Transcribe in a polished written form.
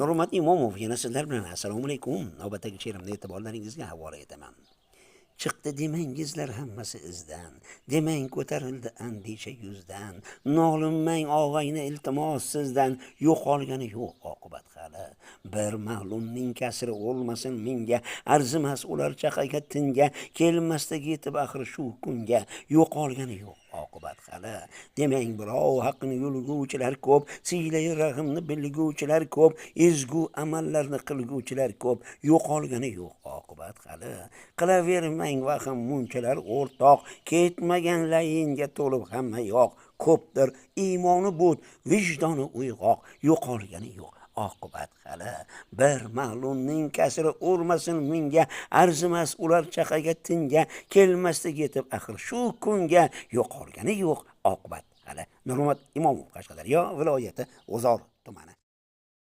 Nurmat Imomov yana sizlar bilan. Assalomu alaykum. Navbatdagi she'rimni e'tiborlaringizga havola etaman. Chiqdi demangizlar hammasi izdan, demang ko'tarildi andisha yuzdan, nolinmang og'ayni iltimos sizdan, yo'qolgani yo'q oqibat hali. Bir ma'lumning kasri olmasin menga, arzimas ular chaqaga tinga, kelmasdagi yetib axir shu kunga, yo'qolgani yo'q oqibat hali. Demang birov haqni yulguvchilar ko'p, siylay rahimni bilguvchilar ko'p, ezgu amallarni qilguvchilar ko'p, yo'qolgani yo'q oqibat hali. Qilavermang vahim munchalar o'rtoq, ketmagan layinga to'lib hamma yoq, ko'pdir iymoni but, vijdoni uyg'oq, yo'qolgani yo'q oqibat hali. Bir ma'lumning kasri urmasin menga, arzimas ular chaqaga tinga, kelmasdek yetib axir shu kunga, yo'qolgani yo'q oqibat hali. Nurmat Imomov, Qashqadaryo viloyati G'uzor tumani.